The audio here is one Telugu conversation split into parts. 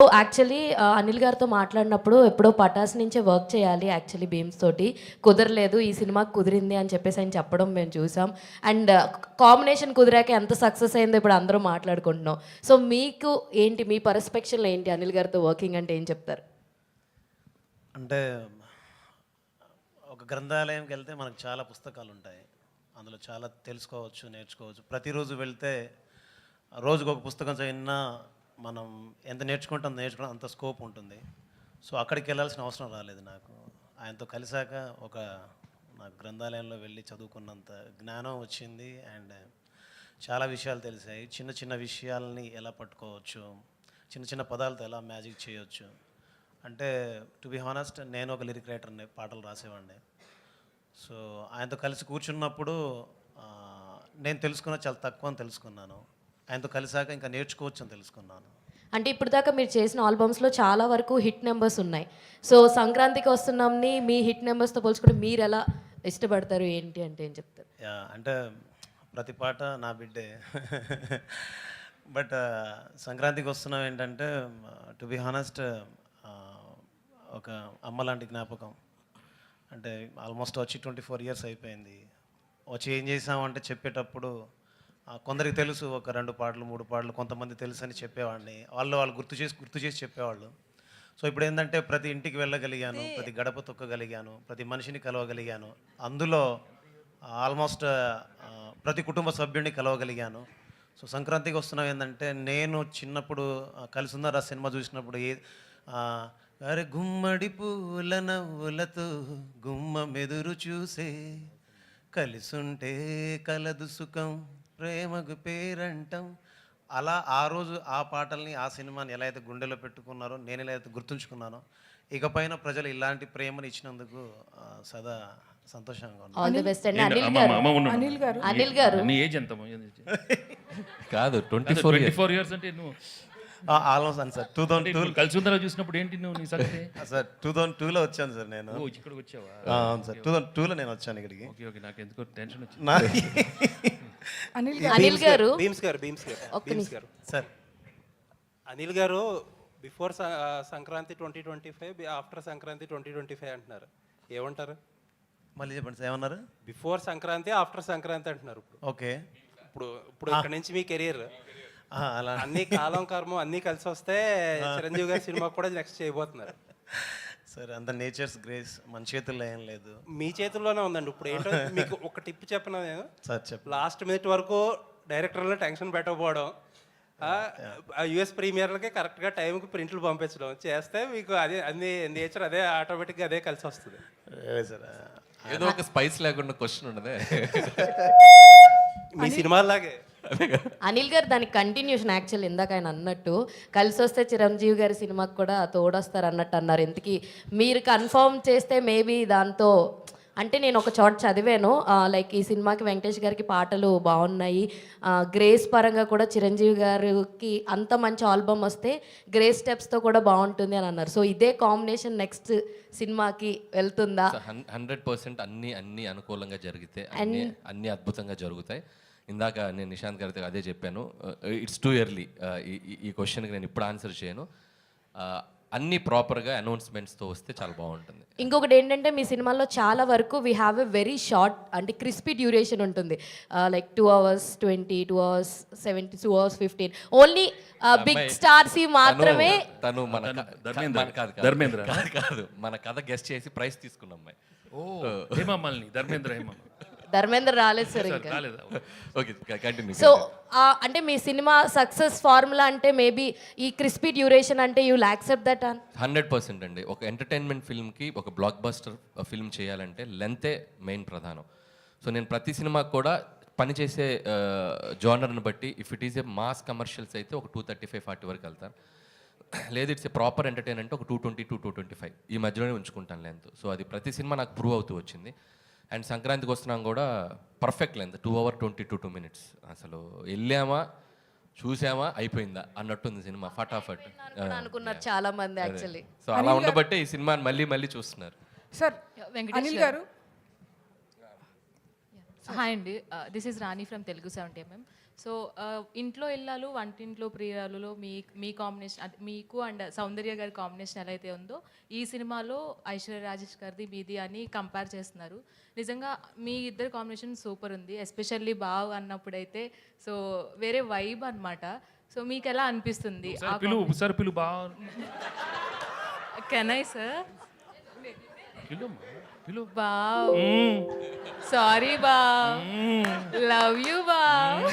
యాక్చువల్లీ అనిల్ గారితో మాట్లాడినప్పుడు ఎప్పుడో పటాస్ నుంచే వర్క్ చేయాలి యాక్చువల్లీ బీమ్స్ తోటి కుదరలేదు, ఈ సినిమాకి కుదిరింది అని చెప్పేసి ఆయన చెప్పడం మేము చూసాం. అండ్ కాంబినేషన్ కుదిరాక ఎంత సక్సెస్ అయిందో ఇప్పుడు అందరూ మాట్లాడుకుంటున్నాం. సో మీకు ఏంటి, మీ పర్స్పెక్షన్లో ఏంటి అనిల్ గారితో వర్కింగ్ అంటే ఏం చెప్తారు? అంటే ఒక గ్రంథాలయంకి వెళ్తే మనకు చాలా పుస్తకాలు ఉంటాయి, అందులో చాలా తెలుసుకోవచ్చు, నేర్చుకోవచ్చు. ప్రతిరోజు వెళ్తే రోజుకు ఒక పుస్తకం చదివినా మనం ఎంత నేర్చుకుంటాం అంత స్కోప్ ఉంటుంది. సో అక్కడికి వెళ్ళాల్సిన అవసరం రాలేదు నాకు. ఆయనతో కలిసాక నాకు గ్రంథాలయంలో వెళ్ళి చదువుకున్నంత జ్ఞానం వచ్చింది. అండ్ చాలా విషయాలు తెలిసాయి. చిన్న చిన్న విషయాలని ఎలా పట్టుకోవచ్చు, చిన్న చిన్న పదాలతో ఎలా మ్యాజిక్ చేయవచ్చు. అంటే టు బి హానెస్ట్, నేను ఒక లిరిక్ రైటర్ని, పాటలు రాసేవాడిని. సో ఆయనతో కలిసి కూర్చున్నప్పుడు నేను చాలా తక్కువ అని తెలుసుకున్నాను. ఆయనతో కలిసాక ఇంకా నేర్చుకోవచ్చు అని తెలుసుకున్నాను. అంటే ఇప్పుడు దాకా మీరు చేసిన ఆల్బమ్స్లో చాలా వరకు హిట్ నెంబర్స్ ఉన్నాయి. సో సంక్రాంతికి వస్తున్నాంని మీ హిట్ నెంబర్స్తో పోల్చుకుంటే మీరు ఎలా ఇష్టపడతారు, ఏంటి అంటే ఏం చెప్తారు? అంటే ప్రతి పాట నా బిడ్డే. బట్ సంక్రాంతికి వస్తున్నాం ఏంటంటే టు బి హానెస్ట్ ఒక అమ్మ లాంటి జ్ఞాపకం. అంటే ఆల్మోస్ట్ వచ్చి 24 years అయిపోయింది. వచ్చి ఏం చేసామంటే చెప్పేటప్పుడు కొందరికి తెలుసు, ఒక 2 పాటలు 3 పాటలు, కొంతమంది తెలుసు అని చెప్పేవాడిని. వాళ్ళు గుర్తు చేసి చెప్పేవాళ్ళు. సో ఇప్పుడు ఏంటంటే ప్రతి ఇంటికి వెళ్ళగలిగాను, ప్రతి గడప తొక్కగలిగాను, ప్రతి మనిషిని కలవగలిగాను. అందులో ఆల్మోస్ట్ ప్రతి కుటుంబ సభ్యుడిని కలవగలిగాను. సో సంక్రాంతికి వస్తున్నాం ఏంటంటే, నేను చిన్నప్పుడు కలిసి ఉన్నారా సినిమా చూసినప్పుడు అరే గుమ్మడి పూల నవ్వులతో గుమ్మ మెదురు చూసే, కలిసుంటే కలదు సుఖం ప్రేమకు పేరంటం. అలా ఆ రోజు ఆ పాటల్ని, ఆ సినిమాని ఎలా అయితే గుండెలో పెట్టుకున్నారో, నేను ఎలా అయితే గుర్తుంచుకున్నానో, ఇకపైన ప్రజలు ఇలాంటి ప్రేమను ఇచ్చినందుకు సదా సంతోషంగా ఉన్నాను. ఆల్ ది బెస్ట్ అండి. అనిల్ గారు నీ ఏజ్ ఎంత? కాదు 24 years అంటే నువ్వు ఆల్మోస్ట్ అని సార్ 2002 కలిసి ఉందా చూసినప్పుడు ఏంటి నువ్వు నీ సంగతి? సార్ 2002లో వచ్చాను సార్ నేను. ఇక్కడికి వచ్చావా? అవును సార్, 2002లో నేను వచ్చాను ఇక్కడికి. ఓకే, నాకు ఎందుకో టెన్షన్ వచ్చింది. అనిల్ గారు సార్ అనిల్ గారు బిఫోర్ సంక్రాంతి 2025, ఆఫ్టర్ సంక్రాంతి 2025 అంటున్నారు. ఏమంటారు? మళ్ళీ చెప్పండి సార్, ఏమన్నారు? బిఫోర్ సంక్రాంతి, ఆఫ్టర్ సంక్రాంతి అంటున్నారు. ఓకే, ఇప్పుడు ఇక్కడ నుంచి మీ కెరీర్ అలా అన్ని కాలం కర్మం అన్నీ కలిసి వస్తే చిరంజీవి గారి సినిమా కూడా నెక్స్ట్ చేయబోతున్నారు. సార్ అంత నేచర్స్ గ్రేస్ మన చేతుల్లో ఏం లేదు, మీ చేతుల్లోనే ఉందండి. ఇప్పుడు ఏంటో మీకు ఒక టిప్ చెప్పిన నేను. సార్ చెప్పండి. లాస్ట్ మినిట్ వరకు డైరెక్టర్లో టెన్షన్ పెట్టకపోవడం, యుఎస్ ప్రీమియర్లకి కరెక్ట్గా టైంకి ప్రింట్లు పంపించడం చేస్తే మీకు అదే అన్ని నేచర్ అదే ఆటోమేటిక్గా అదే కలిసి వస్తుంది. సార్ ఏదో ఒక స్పైస్ లేకుండా క్వశ్చన్ ఉండదే మీ సినిమాలాగే. అనిల్ గారు దానికి కంటిన్యూషన్ యాక్చువల్ ఇందాక ఆయన అన్నట్టు కలిసి వస్తే చిరంజీవి గారి సినిమాకి కూడా తోడొస్తారు అన్నట్టు అన్నారు. ఇంతకీ మీరు కన్ఫర్మ్ చేస్తే మేబీ దాంతో, అంటే నేను ఒక చోట చదివాను, లైక్ ఈ సినిమాకి వెంకటేష్ గారికి పాటలు బాగున్నాయి, గ్రేస్ పరంగా కూడా చిరంజీవి గారికి అంత మంచి ఆల్బమ్ వస్తే గ్రేస్ స్టెప్స్తో కూడా బాగుంటుంది అని అన్నారు. సో ఇదే కాంబినేషన్ నెక్స్ట్ సినిమాకి వెళ్తుందా? 100% అన్ని అనుకూలంగా జరిగితే అన్ని అద్భుతంగా జరుగుతాయి. ఇందాక నేను నిశాంత్ గారితో అదే చెప్పాను, ఇట్స్ టూ ఎర్లీ ఈ క్వశ్చన్కి నేను ఇప్పుడు ఆన్సర్ చేయను. అన్ని ప్రాపర్గా అనౌన్స్మెంట్స్తో వస్తే చాలా బాగుంటుంది. ఇంకొకటి ఏంటంటే మీ సినిమాలో చాలా వరకు we have a very short, అంటే క్రిస్పీ డ్యూరేషన్ ఉంటుంది, like 2 hours 20, 2 hours 70, 2 hours 15. Only big stars మాత్రమే. తను ధర్మేంద్ర కాదు, మన కథ గెస్ట్ చేసి ప్రైజ్ తీసుకున్న అమ్మాయి. ధర్మేంద్ర రాలేదు సార్ ఇంకా. Okay, continue. సో అంటే మీ సినిమా సక్సెస్ ఫార్ములా అంటే మేబీ ఈ క్రిస్పీ డ్యూరేషన్ అంటే యూ విల్ యాక్సెప్ట్ దట్? 100% అండి. ఒక ఎంటర్టైన్మెంట్ ఫిల్మ్కి, ఒక బ్లాక్ బస్టర్ ఫిల్మ్ చేయాలంటే లెంతే మెయిన్ ప్రధానం. సో నేను ప్రతి సినిమాకి కూడా పనిచేసే జోనర్ని బట్టి, if it is a mass commercials అయితే ఒక 235-40 వరకు వెళ్తాను. లేదు ఇట్స్ ఏ ప్రాపర్ ఎంటర్టైన్ అంటే ఒక 220-225 ఈ మధ్యలోనే ఉంచుకుంటాను లెంత్. సో అది ప్రతి సినిమా నాకు ప్రూవ్ అవుతూ వచ్చింది. అండ్ సంక్రాంతికి వస్తున్నాం కూడా పర్ఫెక్ట్ లెంత్ 2 hours 22 minutes. అసలు వెళ్ళామా చూసామా అయిపోయిందా అన్నట్టుంది సినిమా, ఫటాఫట్ అనుకున్నారు చాలా మంది యాక్చువల్లీ. సో అలా ఉండబట్టే ఈ సినిమాని మళ్ళీ చూస్తున్నారు. సార్ అనిల్ గారు. హాయ్ అండి, this is Rani from Telugu 70mm. So ఇంట్లో ఇల్లాలు వంటింట్లో ప్రియురాలులో మీ కాంబినేషన్ అంటే మీకు అండ్ సౌందర్య గారి కాంబినేషన్ ఎలా అయితే ఉందో ఈ సినిమాలో ఐశ్వర్య రాజేష్ గారిది మీది అని కంపేర్ చేస్తున్నారు. నిజంగా మీ ఇద్దరు కాంబినేషన్ సూపర్ ఉంది. ఎస్పెషల్లీ బావ్ అన్నప్పుడైతే సో వేరే వైబ్ అన్నమాట. సో మీకు ఎలా అనిపిస్తుంది? ఒకసారి పిలు బాగా కెన్ ఐ సార్? పిలు బావ్, సారీ బావ్, లవ్ యూ బావ్,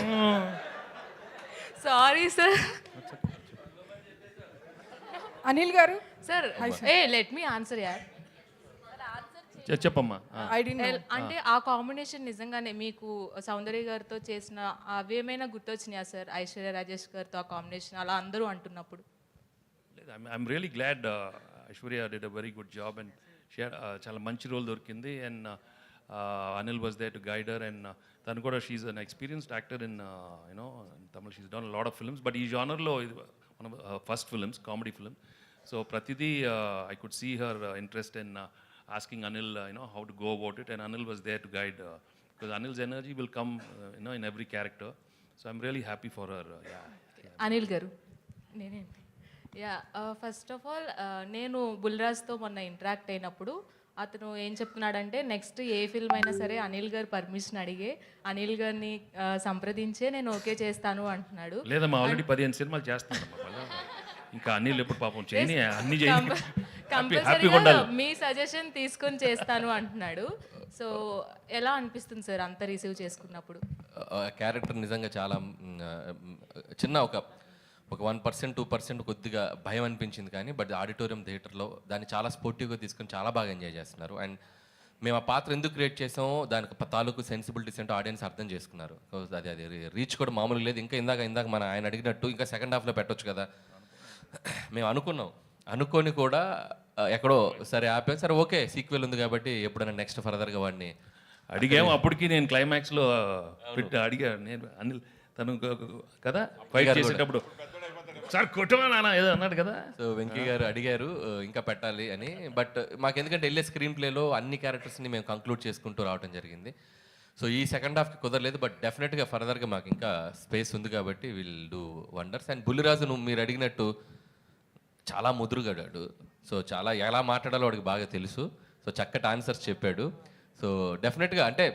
సారీ సార్. అనిల్ గారు, సార్ లెట్ మీ ఆన్సర్ యార్. చెప్పమ్మా. ఐ డి అంటే ఆ కాంబినేషన్ నిజంగానే మీకు సౌందర్య గారితో చేసిన అవేమైనా గుర్తొచ్చినాయా సార్? ఐశ్వర్య రాజేష్ గారితో ఆ కాంబినేషన్ అలా అందరూ అంటున్నప్పుడు. I'm really glad Aishwarya did a very good job and చాలా మంచి రోల్ దొరికింది. And Anil was there to guide her. And తను కూడా she's an experienced actor in you know Tamil. She's done lot of films, but ఈ జానర్లో మన first films, comedy film. So ప్రతిదీ I could see her interest in asking Anil, how to go about it, and Anil was there to guide, because Anil's energy will come, in every character. So I'm really happy for her. Anil గారు, నేనేంటి ఫస్ట్ ఆఫ్ ఆల్ నేను బుల్రాజ్తో మొన్న ఇంటరాక్ట్ అయినప్పుడు అతను ఏం చెప్తున్నాడంటే నెక్స్ట్ ఏ ఫిల్మ్ అయినా సరే అనిల్ గారు పర్మిషన్ అడిగే అనిల్ గారిని సంప్రదించే నేను ఓకే చేస్తాను అంటున్నాడు. లేదమ్మా, ఆల్రెడీ 15 సినిమాలు చేస్తున్నాను. ఇంకా అనిల్ ఎప్పుడు పాపం చేయని అన్ని చేయండి, కంపల్సరీగా మీ సజెషన్ తీసుకొని చేస్తాను అంటున్నాడు. సో ఎలా అనిపిస్తుంది సార్ అంత రిసీవ్ చేసుకున్నప్పుడు? క్యారెక్టర్ నిజంగా చాలా చిన్న ఒక 1% 2% కొద్దిగా భయం అనిపించింది, కానీ బట్ ఆడిటోరియం థియేటర్లో దాన్ని చాలా స్పోర్టివ్గా తీసుకొని చాలా బాగా ఎంజాయ్ చేస్తున్నారు. అండ్ మేము ఆ పాత్ర ఎందుకు క్రియేట్ చేసామో దానికి తాలూకు సెన్సిబిలిటీస్ అంటే ఆడియన్స్ అర్థం చేసుకున్నారు. అది రీచ్ కూడా మామూలుగా లేదు. ఇంకా ఇందాక మన ఆయన అడిగినట్టు ఇంకా సెకండ్ హాఫ్లో పెట్టొచ్చు కదా మేము అనుకొని కూడా ఎక్కడో సరే ఆపాం. సరే ఓకే, సీక్వెల్ ఉంది కాబట్టి ఎప్పుడైనా నెక్స్ట్ ఫర్దర్గా వాడిని అడిగాము. అప్పటికి నేను క్లైమాక్స్లో అడిగాను నేను అనిల్, తను కదా ఫైట్ చేసేటప్పుడు సార్ కొట్టమా నాన్న ఏదో అన్నాడు కదా. సో వెంకీ గారు అడిగారు ఇంకా పెట్టాలి అని. బట్ మాకు ఎందుకంటే వెళ్ళే స్క్రీన్ ప్లేలో అన్ని క్యారెక్టర్స్ని మేము కంక్లూడ్ చేసుకుంటూ రావడం జరిగింది. సో ఈ సెకండ్ హాఫ్కి కుదరలేదు, బట్ డెఫినెట్గా ఫర్దర్గా మాకు ఇంకా స్పేస్ ఉంది కాబట్టి will do wonders. And Bulliraju మీరు అడిగినట్టు చాలా ముదురుగాడాడు. సో చాలా ఎలా మాట్లాడాలో వాడికి బాగా తెలుసు. సో చక్కటి ఆన్సర్స్ చెప్పాడు. సో డెఫినెట్గా అంటే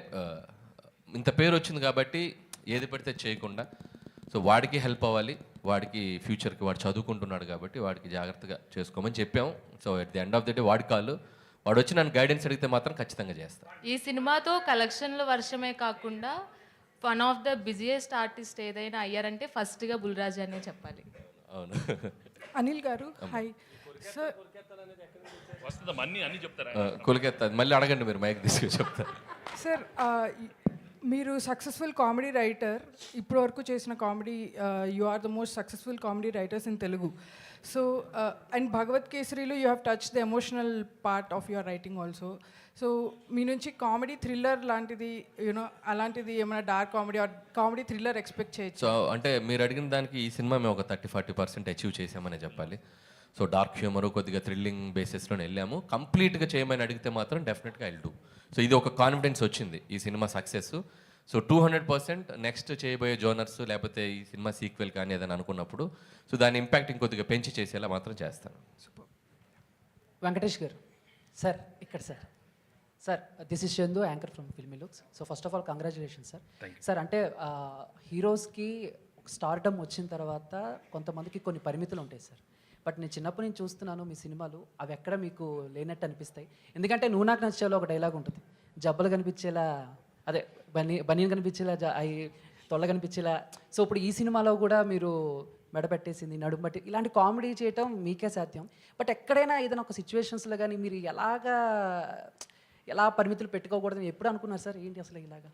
ఇంత పేరు వచ్చింది కాబట్టి ఏది పడితే చేయకుండా, సో వాడికి హెల్ప్ అవ్వాలి, వాడికి ఫ్యూచర్కి వాడు చదువుకుంటున్నాడు కాబట్టి వాడికి జాగ్రత్తగా చేసుకోమని చెప్పాము. So at the end of the day వాడి కాళ్ళు, వాడు వచ్చి నన్ను గైడెన్స్ అడిగితే మాత్రం ఖచ్చితంగా చేస్తాను. ఈ సినిమాతో కలెక్షన్ల వర్షమే కాకుండా one of the busiest artist ఏదైనా అయ్యారంటే ఫస్ట్గా బుల్రాజ్ అనే చెప్పాలి. అవును. అనిల్ గారు, హాయ్ సార్. వస్తుందమ్మా, అన్ని చెప్తారా? కొలికెత్తా మళ్ళీ అడగండి, మీరు మైక్ తీసుకొని చెప్తారు. సార్, మీరు సక్సెస్ఫుల్ కామెడీ రైటర్, ఇప్పటివరకు చేసిన comedy, you are the most successful comedy writers in Telugu. So and భగవత్ కేసరిలో you have touch the emotional part of your writing also. So మీ నుంచి కామెడీ థ్రిల్లర్ లాంటిది, అలాంటిది ఏమైనా dark comedy or comedy thriller expect చేయొచ్చు? సో అంటే మీరు అడిగిన దానికి ఈ సినిమా మేము ఒక 30-40% అచీవ్ చేసామనే చెప్పాలి. సో డార్క్ హ్యూమర్, కొద్దిగా థ్రిల్లింగ్ బేసిస్లోనే వెళ్ళాము. కంప్లీట్గా చేయమని అడిగితే మాత్రం డెఫినెట్గా ఐల్ డూ. సో ఇది ఒక కాన్ఫిడెన్స్ వచ్చింది ఈ సినిమా సక్సెస్. సో 200% నెక్స్ట్ చేయబోయే జోనర్స్ లేకపోతే ఈ సినిమా సీక్వెల్ కానీ ఏదైనా అనుకున్నప్పుడు సో దాని ఇంపాక్ట్ ఇంకొద్దిగా పెంచి చేసేలా మాత్రం చేస్తాను. వెంకటేష్ గారు సార్, ఇక్కడ sir this is Chandu, anchor from filmy looks. So first of all congratulations sir. Sir అంటే హీరోస్కి స్టార్డమ్ వచ్చిన తర్వాత కొంతమందికి కొన్ని పరిమితులు ఉంటాయి సార్. బట్ నేను చిన్నప్పటి నుంచి చూస్తున్నాను మీ సినిమాలు, అవి ఎక్కడ మీకు లేనట్టు అనిపిస్తాయి. ఎందుకంటే నువ్వు నాకు నచ్చేలా ఒక డైలాగ్ ఉంటుంది, జబ్బలు కనిపించేలా, అదే బనీన్ కనిపించేలా, అవి తొల్ల కనిపించేలా. సో ఇప్పుడు ఈ సినిమాలో కూడా మీరు మెడ పెట్టేసింది, నడుము బట్టి, ఇలాంటి కామెడీ చేయటం మీకే సాధ్యం. బట్ ఎక్కడైనా ఏదైనా ఒక సిచ్యువేషన్స్లో కానీ మీరు ఎలా పరిమితులు పెట్టుకోకూడదని ఎప్పుడు అనుకున్నారు సార్? ఏంటి అసలు ఇలాగా?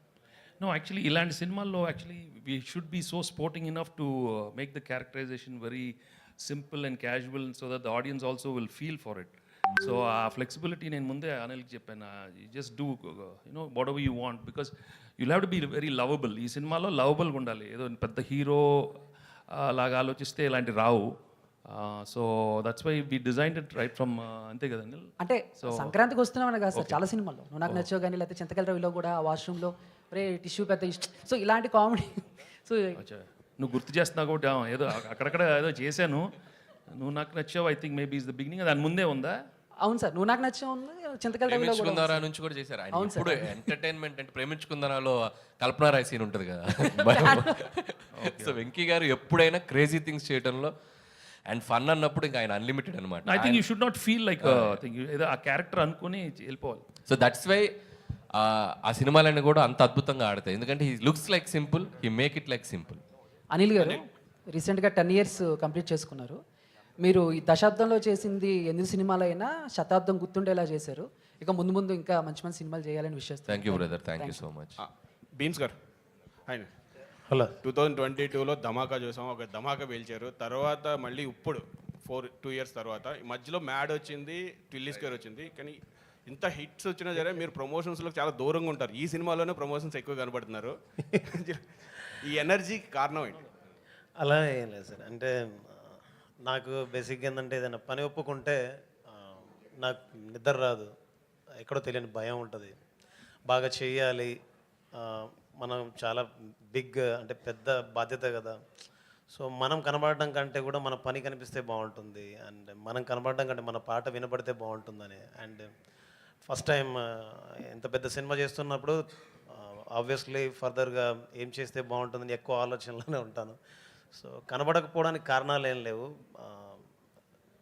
No, actually, ఇలాంటి సినిమాల్లో actually we should be so sporting enough to make the characterization very simple and casual so that the audience also will feel for it. So ఆ ఫ్లెక్సిబిలిటీ నేను ముందే అనిల్కి చెప్పాను, just do whatever you want, because you'll have to be very lovable. ఈ సినిమాలో లవబుల్గా ఉండాలి. ఏదో పెద్ద హీరో లాగా ఆలోచిస్తే ఇలాంటి రావు. So that's why we designed it right from, అంతే కదా అనిల్? అంటే సంక్రాంతికి వస్తున్నామని కాదు సార్, చాలా సినిమాల్లో నువ్వు నాకు నచ్చావు కానీ, లేకపోతే చింతకల్ రవిలో కూడా వాష్రూమ్లో రే టిష్యూ పెద్ద ఇష్టం. సో ఇలాంటి కామెడీ సో అచ్చా నువ్వు గుర్తు చేస్తున్నావు కాబట్టి ఏదో అక్కడక్కడ ఏదో చేశాను, నువ్వు నాకు నచ్చావు. I think maybe is the beginning. దాని ముందే ఉందా? అవును సార్, నువ్వు నాకు నచ్చే ఉంది, చింతకల్ రవిలో కూడా ఉంది. ప్రేమించుకుందారా నుంచి కూడా చేశారు ఆయన. ఇప్పుడు ఎంటర్టైన్మెంట్ అంటే ప్రేమించుకుందారాలో కల్పన రాయ్ సీన్ ఉంటుంది కదా. సో వెంకీ గారు ఎప్పుడైనా క్రేజీ థింగ్స్ చేయడంలో అండ్ ఫన్ అన్నప్పుడు ఇంకా ఆయన అన్లిమిటెడ్ అనమాట. I think you should not feel like think ఏదో ఆ క్యారెక్టర్ అనుకుని వెళ్ళిపోవాలి. సో దట్స్ వై ఆ సినిమాలన్నీ కూడా అంత అద్భుతంగా ఆడతాయి. ఎందుకంటే he looks like simple, he make it like simple. Anil గారు రీసెంట్గా 10 years కంప్లీట్ చేసుకున్నారు. మీరు ఈ దశాబ్దంలో చేసింది ఎన్ని సినిమాలైనా శతాబ్దం గుర్తుండేలా చేశారు. ఇక ముందు ముందు ఇంకా మంచి మంచి సినిమాలు చేయాలని విష్ చేస్తాను. Thank you brother, thank you so much. Bheems garu ఆయన హలో 2022లో ధమాకా చూసాం, ఒక ధమాకా పేల్చారు. తర్వాత మళ్ళీ ఇప్పుడు 2 years తర్వాత ఈ మధ్యలో మ్యాడ్ వచ్చింది, టిల్లీస్ గారు వచ్చింది. కానీ ఇంత హిట్స్ వచ్చినా సరే మీరు ప్రమోషన్స్లో చాలా దూరంగా ఉంటారు. ఈ సినిమాలోనే ప్రమోషన్స్ ఎక్కువ కనబడుతున్నారు. ఈ ఎనర్జీకి కారణం ఏంటి? అలా ఏం లేదు సార్. అంటే నాకు బేసిక్గా ఏంటంటే ఏదైనా పని ఒప్పుకుంటే నాకు నిద్ర రాదు, ఎక్కడో తెలియని భయం ఉంటుంది. బాగా చేయాలి, మనం చాలా బిగ్ అంటే పెద్ద బాధ్యత కదా. సో మనం కనబడడం కంటే కూడా మన పని కనిపిస్తే బాగుంటుంది, అండ్ మనం కనబడడం కంటే మన పాట వినపడితే బాగుంటుందని. అండ్ ఫస్ట్ టైం ఇంత పెద్ద సినిమా చేస్తున్నప్పుడు ఆబ్వియస్లీ ఫర్దర్గా ఏం చేస్తే బాగుంటుందని ఎక్కువ ఆలోచనలోనే ఉంటాను. సో కనబడకపోవడానికి కారణాలు ఏం లేవు,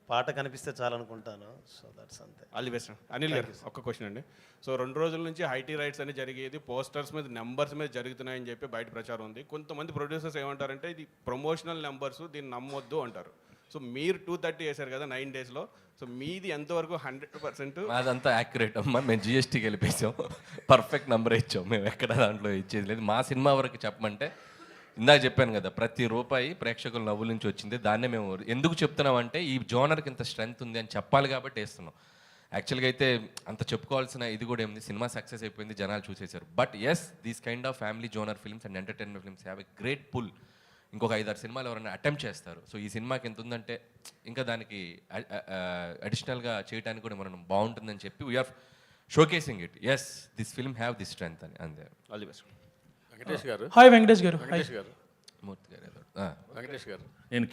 పాట కనిపిస్తే చాలనుకుంటాను. సో దట్స్ అంతే. All the best. అనిల్ గారు ఒక్క క్వశ్చన్ అండి. సో 2 రోజుల నుంచి ఐటీ రైట్స్ అని జరిగేది, పోస్టర్స్ మీద నెంబర్స్ మీద జరుగుతున్నాయని చెప్పి బయట ప్రచారం ఉంది. కొంతమంది ప్రొడ్యూసర్స్ ఏమంటారంటే ఇది ప్రమోషనల్ నెంబర్స్, దీన్ని నమ్మొద్దు అంటారు. సో మీరు 230 వేశారు కదా 9 daysలో. సో మీది ఎంతవరకు 100%? అదంతా యాక్యురేట్ అమ్మా. మేము జిఎస్టీకి వెళ్ళిపోయాం, పర్ఫెక్ట్ నెంబర్ ఇచ్చాం. మేము ఎక్కడ దాంట్లో ఇచ్చేది లేదు. మా సినిమా వరకు చెప్పమంటే ఇందాక చెప్పాను కదా, ప్రతి రూపాయి ప్రేక్షకుల నవ్వుల నుంచి వచ్చింది. దాన్నే మేము ఎందుకు చెప్తున్నామంటే ఈ జోనర్కి ఇంత స్ట్రెంగ్త్ ఉంది అని చెప్పాలి కాబట్టి వేస్తున్నాం. యాక్చువల్గా అయితే అంత చెప్పుకోవాల్సిన ఇది కూడా ఏముంది, సినిమా సక్సెస్ అయిపోయింది, జనాలు చూసేశారు. But yes, these kind of family genre films and entertainment films have a great pull. ఇంకొక 5-6 సినిమాలు ఎవరైనా అటెంప్ట్ చేస్తారు. సో ఈ సినిమాకి ఎంత ఉందంటే ఇంకా దానికి అడిషనల్గా చేయడానికి కూడా మనం బాగుంటుందని చెప్పి we are showcasing it. Yes, this film have this strength అని అంతే. All the best. వెంకటేష్ గారు హాయ్ వెంకటేష్ గారు. వెంకటేష్ గారు మూర్తి గారు ఏదో వెంకటేష్ గారు నేను